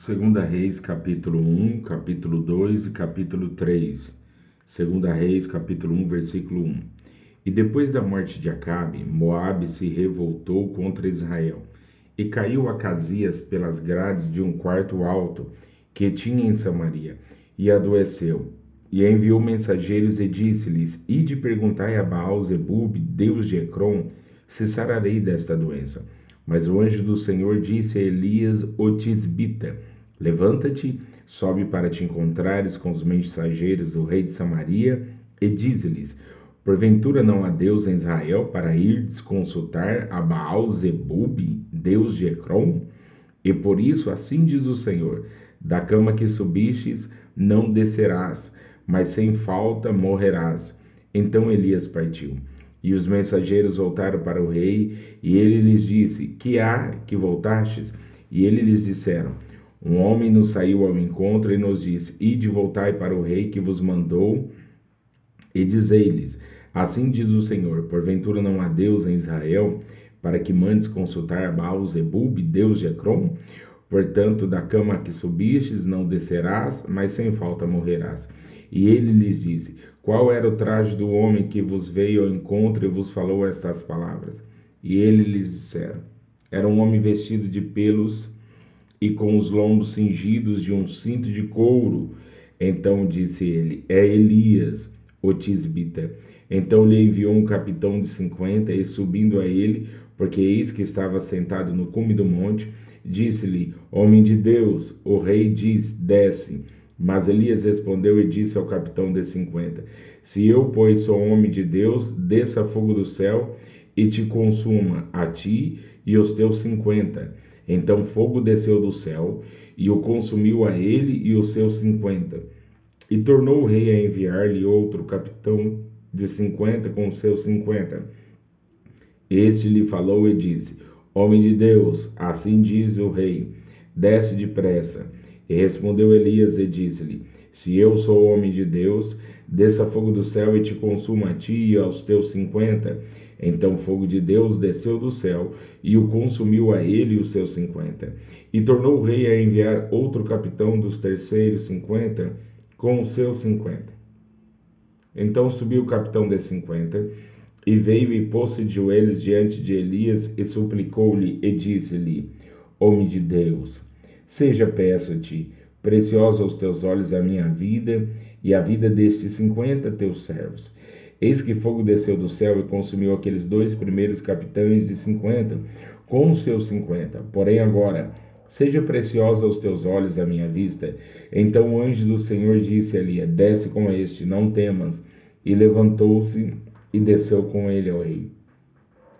Segunda Reis, capítulo 1, capítulo 2 e capítulo 3. Segunda Reis, capítulo 1, versículo 1. E depois da morte de Acabe, Moabe se revoltou contra Israel, e caiu Acasias pelas grades de um quarto alto que tinha em Samaria, e adoeceu. E enviou mensageiros e disse-lhes: Ide perguntai a Baal-zebub, deus de Ecrom, se sararei desta doença. Mas o anjo do Senhor disse a Elias o tisbita: Levanta-te, sobe para te encontrares com os mensageiros do rei de Samaria, e dize-lhes: Porventura não há Deus em Israel para irdes consultar a Baal-zebub, deus de Ecrom? E por isso assim diz o Senhor: Da cama que subistes não descerás, mas sem falta morrerás. Então Elias partiu. E os mensageiros voltaram para o rei, e ele lhes disse: Que há que voltastes? E eles lhes disseram: Um homem nos saiu ao encontro e nos disse: Ide, voltai para o rei que vos mandou, e dizei-lhes: Assim diz o Senhor: Porventura não há Deus em Israel, para que mandes consultar Baal-zebub, deus de Ecrom? Portanto, da cama que subistes não descerás, mas sem falta morrerás. E ele lhes disse: Qual era o traje do homem que vos veio ao encontro e vos falou estas palavras? E ele lhes disseram: Era um homem vestido de pelos e com os lombos cingidos de um cinto de couro. Então disse ele: É Elias, o tisbita. Então lhe enviou um capitão de 50, e subindo a ele, porque eis que estava sentado no cume do monte, disse-lhe: Homem de Deus, o rei diz: Desce. Mas Elias respondeu e disse ao capitão de 50: Se eu, pois, sou homem de Deus, desça fogo do céu e te consuma, a ti e os teus 50. Então fogo desceu do céu e o consumiu a ele e os seus 50. E tornou o rei a enviar-lhe outro capitão de 50 com os seus 50. Este lhe falou e disse: Homem de Deus, assim diz o rei: Desce depressa. E respondeu Elias e disse-lhe: Se eu sou homem de Deus, desça fogo do céu e te consuma a ti e aos teus 50. Então fogo de Deus desceu do céu e o consumiu a ele e os seus 50. E tornou o rei a enviar outro capitão dos terceiros 50 com os seus 50. Então subiu o capitão de 50 e veio e pôs-se de joelhos diante de Elias e suplicou-lhe e disse-lhe: Homem de Deus, seja, peço-te, preciosa aos teus olhos a minha vida e a vida destes 50 teus servos. Eis que fogo desceu do céu e consumiu aqueles dois primeiros capitães de 50 com os seus 50. Porém agora, seja preciosa aos teus olhos a minha vista. Então o anjo do Senhor disse a Elias: Desce com este, não temas. E levantou-se e desceu com ele ao rei.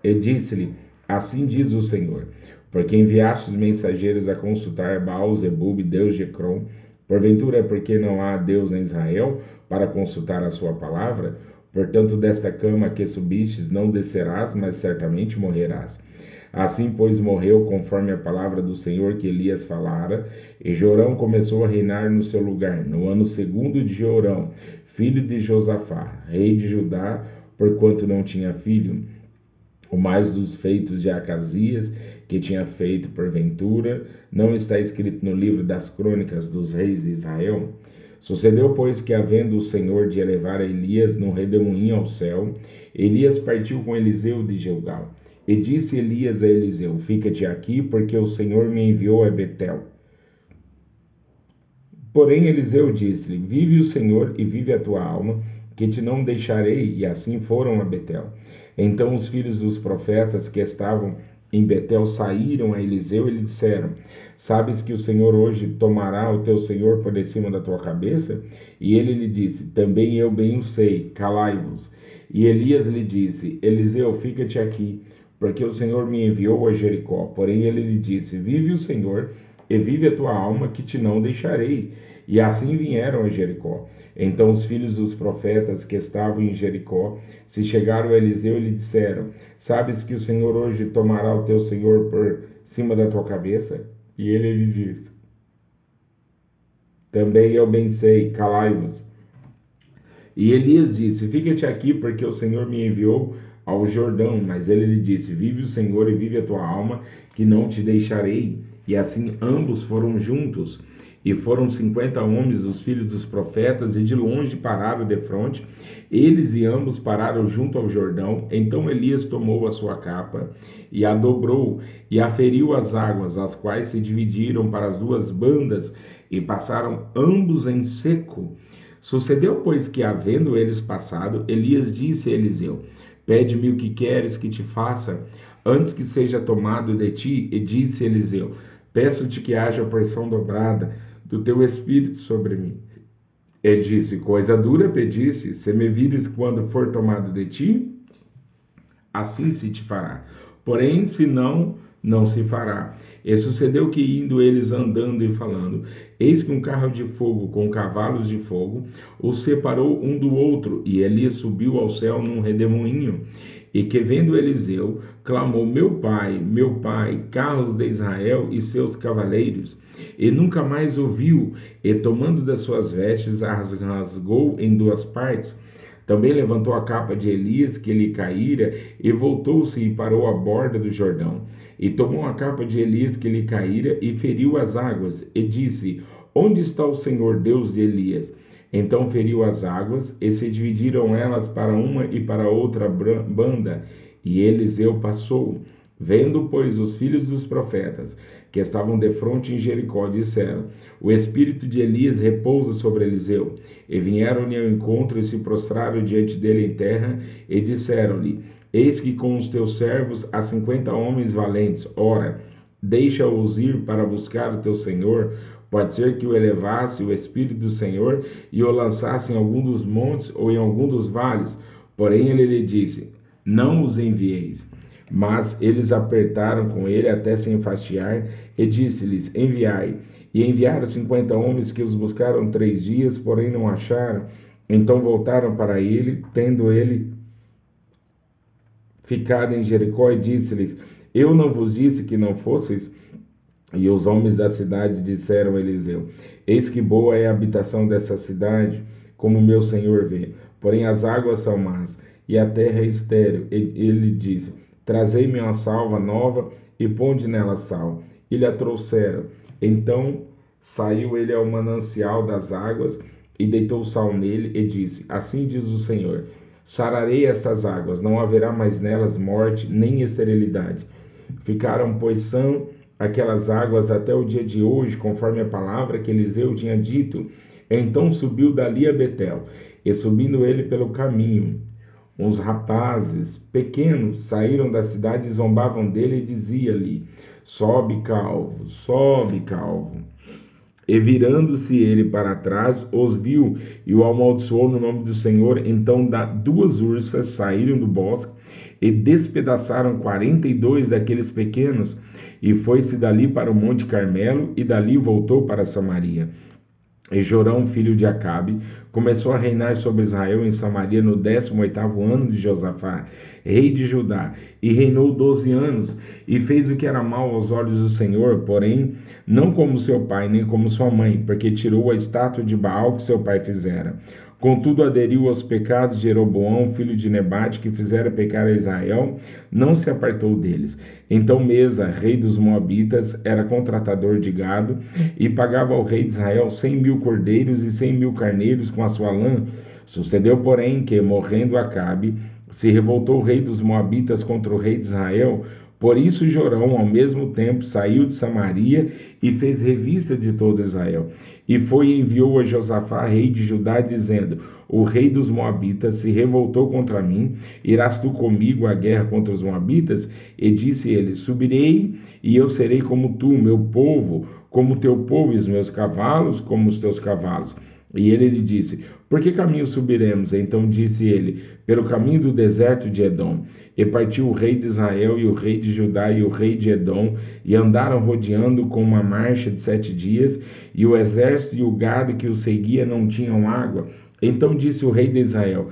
E disse-lhe: Assim diz o Senhor: Porque enviastes mensageiros a consultar Baal-zebub, deus de Ecrom? Porventura é porque não há Deus em Israel para consultar a sua palavra? Portanto, desta cama que subistes não descerás, mas certamente morrerás. Assim, pois, morreu conforme a palavra do Senhor que Elias falara, e Jorão começou a reinar no seu lugar, no ano segundo de Jorão, filho de Josafá, rei de Judá, porquanto não tinha filho. O mais dos feitos de Acasias, que tinha feito porventura, não está escrito no livro das crônicas dos reis de Israel? Sucedeu, pois, que, havendo o Senhor de elevar Elias num redemoinho ao céu, Elias partiu com Eliseu de Gilgal. E disse Elias a Eliseu: Fica-te aqui, porque o Senhor me enviou a Betel. Porém Eliseu disse-lhe: Vive o Senhor e vive a tua alma, que te não deixarei. E assim foram a Betel. Então os filhos dos profetas que estavam em Betel saíram a Eliseu e lhe disseram: Sabes que o Senhor hoje tomará o teu senhor por cima da tua cabeça? E ele lhe disse: Também eu bem o sei, calai-vos. E Elias lhe disse: Eliseu, fica-te aqui, porque o Senhor me enviou a Jericó. Porém ele lhe disse: Vive o Senhor e vive a tua alma, que te não deixarei. E assim vieram a Jericó. Então os filhos dos profetas que estavam em Jericó se chegaram a Eliseu e lhe disseram: Sabes que o Senhor hoje tomará o teu senhor por cima da tua cabeça? E ele lhe disse: Também eu bem sei, calai-vos. E Elias disse: Fica-te aqui, porque o Senhor me enviou ao Jordão. Mas ele lhe disse: Vive o Senhor e vive a tua alma, que não te deixarei. E assim ambos foram juntos. E foram 50 homens dos filhos dos profetas, e de longe pararam defronte. Eles e ambos pararam junto ao Jordão. Então Elias tomou a sua capa e a dobrou, e aferiu as águas, as quais se dividiram para as duas bandas, e passaram ambos em seco. Sucedeu, pois, que, havendo eles passado, Elias disse a Eliseu: Pede-me o que queres que te faça, antes que seja tomado de ti. E disse Eliseu: Peço-te que haja porção dobrada do teu espírito sobre mim. E disse: Coisa dura pediste, se me vires quando for tomado de ti, assim se te fará. Porém, se não, não se fará. E sucedeu que, indo eles andando e falando, eis que um carro de fogo com cavalos de fogo os separou um do outro, e Elias subiu ao céu num redemoinho. E que, vendo Eliseu, clamou: meu pai, carros de Israel e seus cavaleiros. E nunca mais ouviu, e tomando das suas vestes, as rasgou em duas partes. Também levantou a capa de Elias, que lhe caíra, e voltou-se e parou à borda do Jordão. E tomou a capa de Elias, que lhe caíra, e feriu as águas, e disse: Onde está o Senhor Deus de Elias? Então feriu as águas, e se dividiram elas para uma e para outra banda, e Eliseu passou. Vendo, pois, os filhos dos profetas, que estavam defronte em Jericó, disseram: O espírito de Elias repousa sobre Eliseu. E vieram-lhe ao encontro e se prostraram diante dele em terra, e disseram-lhe: Eis que com os teus servos há 50 homens valentes. Ora, deixa-os ir para buscar o teu senhor. Pode ser que o elevasse o espírito do Senhor e o lançasse em algum dos montes ou em algum dos vales. Porém ele lhe disse: Não os envieis. Mas eles apertaram com ele até se enfastiar, e disse-lhes: Enviai. E enviaram 50 homens, que os buscaram 3 dias, porém não acharam. Então voltaram para ele, tendo ele ficado em Jericó, e disse-lhes: Eu não vos disse que não fosseis? E os homens da cidade disseram a Eliseu: Eis que boa é a habitação dessa cidade, como meu senhor vê. Porém as águas são más, e a terra é estéril. E ele disse: Trazei-me uma salva nova, e ponde nela sal. E lhe a trouxeram. Então saiu ele ao manancial das águas, e deitou sal nele, e disse: Assim diz o Senhor: Sararei estas águas, não haverá mais nelas morte, nem esterilidade. Ficaram, pois, são aquelas águas até o dia de hoje, conforme a palavra que Eliseu tinha dito. Então subiu dali a Betel, e subindo ele pelo caminho, uns rapazes pequenos saíram da cidade e zombavam dele, e dizia-lhe: Sobe, calvo, sobe, calvo. E virando-se ele para trás, os viu e o amaldiçoou no nome do Senhor. Então 2 ursas saíram do bosque e despedaçaram 42 daqueles pequenos, e foi-se dali para o Monte Carmelo, e dali voltou para Samaria. E Jorão, filho de Acabe, começou a reinar sobre Israel em Samaria no 18º ano de Josafá, rei de Judá, e reinou 12 anos, e fez o que era mal aos olhos do Senhor, porém não como seu pai, nem como sua mãe, porque tirou a estátua de Baal que seu pai fizera. Contudo, aderiu aos pecados de Jeroboão, filho de Nebate, que fizera pecar a Israel, não se apartou deles. Então Mesa, rei dos Moabitas, era contratador de gado, e pagava ao rei de Israel 100.000 cordeiros e 100.000 carneiros com a sua lã. Sucedeu, porém, que, morrendo Acabe, se revoltou o rei dos Moabitas contra o rei de Israel. Por isso Jorão, ao mesmo tempo, saiu de Samaria e fez revista de todo Israel. E foi e enviou a Josafá, rei de Judá, dizendo: O rei dos Moabitas se revoltou contra mim, irás tu comigo à guerra contra os Moabitas? E disse ele: Subirei, e eu serei como tu, meu povo, como teu povo, e os meus cavalos, como os teus cavalos. E ele lhe disse: Por que caminho subiremos? Então disse ele: Pelo caminho do deserto de Edom. E partiu o rei de Israel, e o rei de Judá, e o rei de Edom, e andaram rodeando com uma marcha de 7 dias, e o exército e o gado que os seguia não tinham água. Então disse o rei de Israel: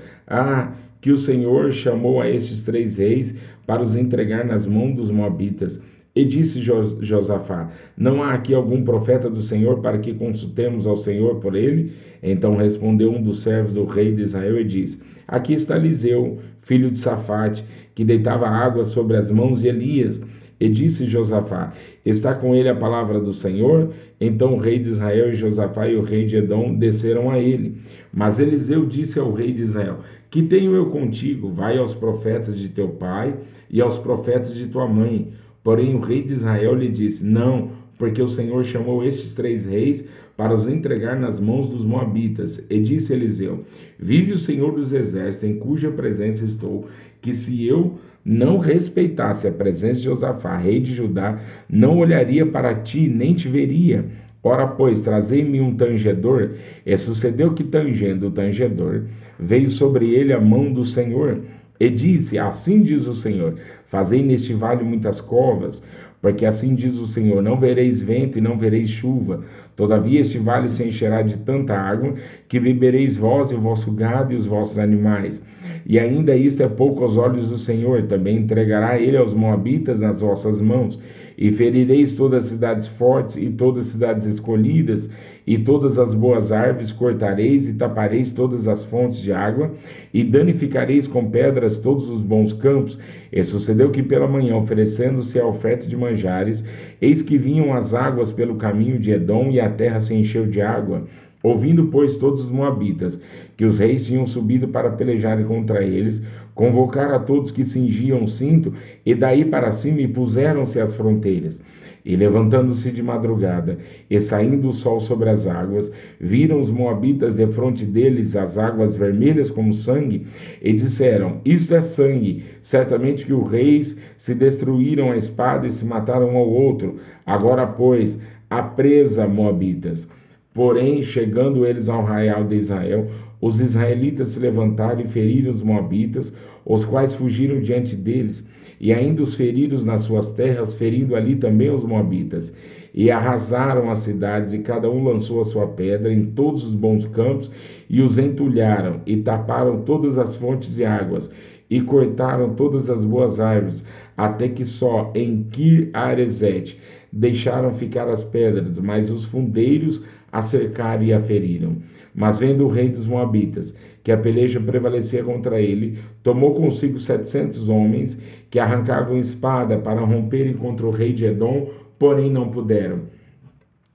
que o Senhor chamou a estes 3 reis para os entregar nas mãos dos moabitas. E disse Josafá: Não há aqui algum profeta do Senhor para que consultemos ao Senhor por ele? Então respondeu um dos servos do rei de Israel e disse: Aqui está Eliseu, filho de Safate, que deitava água sobre as mãos de Elias. E disse Josafá: está com ele a palavra do Senhor? Então o rei de Israel e Josafá e o rei de Edom desceram a ele. Mas Eliseu disse ao rei de Israel: que tenho eu contigo? Vai aos profetas de teu pai e aos profetas de tua mãe. Porém o rei de Israel lhe disse: não, porque o Senhor chamou estes 3 reis para os entregar nas mãos dos moabitas. E disse Eliseu: vive o Senhor dos exércitos, em cuja presença estou, que se eu não respeitasse a presença de Josafá, rei de Judá, não olharia para ti, nem te veria. Ora, pois, trazei-me um tangedor. E sucedeu que, tangendo o tangedor, veio sobre ele a mão do Senhor. E disse: assim diz o Senhor: fazei neste vale muitas covas, porque assim diz o Senhor: não vereis vento e não vereis chuva. Todavia este vale se encherá de tanta água, que bebereis vós e o vosso gado e os vossos animais. E ainda isto é pouco aos olhos do Senhor: também entregará ele aos moabitas nas vossas mãos. E ferireis todas as cidades fortes e todas as cidades escolhidas, e todas as boas árvores cortareis e tapareis todas as fontes de água, e danificareis com pedras todos os bons campos. E sucedeu que pela manhã, oferecendo-se a oferta de manjares, eis que vinham as águas pelo caminho de Edom, e a terra se encheu de água. Ouvindo, pois, todos os moabitas que os reis tinham subido para pelejarem contra eles, convocaram a todos que cingiam o cinto, e daí para cima e puseram-se às fronteiras. E levantando-se de madrugada, e saindo o sol sobre as águas, viram os moabitas defronte deles as águas vermelhas como sangue, e disseram: isto é sangue, certamente que os reis se destruíram a espada e se mataram um ao outro. Agora, pois, a presa, moabitas. Porém, chegando eles ao arraial de Israel, os israelitas se levantaram e feriram os moabitas, os quais fugiram diante deles, e ainda os feriram nas suas terras, ferindo ali também os moabitas. E arrasaram as cidades, e cada um lançou a sua pedra em todos os bons campos, e os entulharam, e taparam todas as fontes de águas, e cortaram todas as boas árvores, até que só em Kir-Aresete deixaram ficar as pedras, mas os fundeiros a cercaram e a feriram. Mas vendo o rei dos moabitas que a peleja prevalecia contra ele, tomou consigo 700 homens que arrancavam espada para romperem contra o rei de Edom, porém não puderam.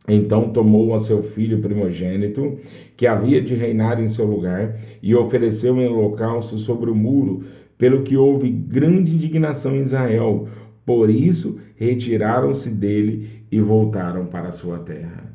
Então tomou a seu filho primogênito, que havia de reinar em seu lugar, e ofereceu em holocausto sobre o muro, pelo que houve grande indignação em Israel. Por isso retiraram-se dele e voltaram para a sua terra.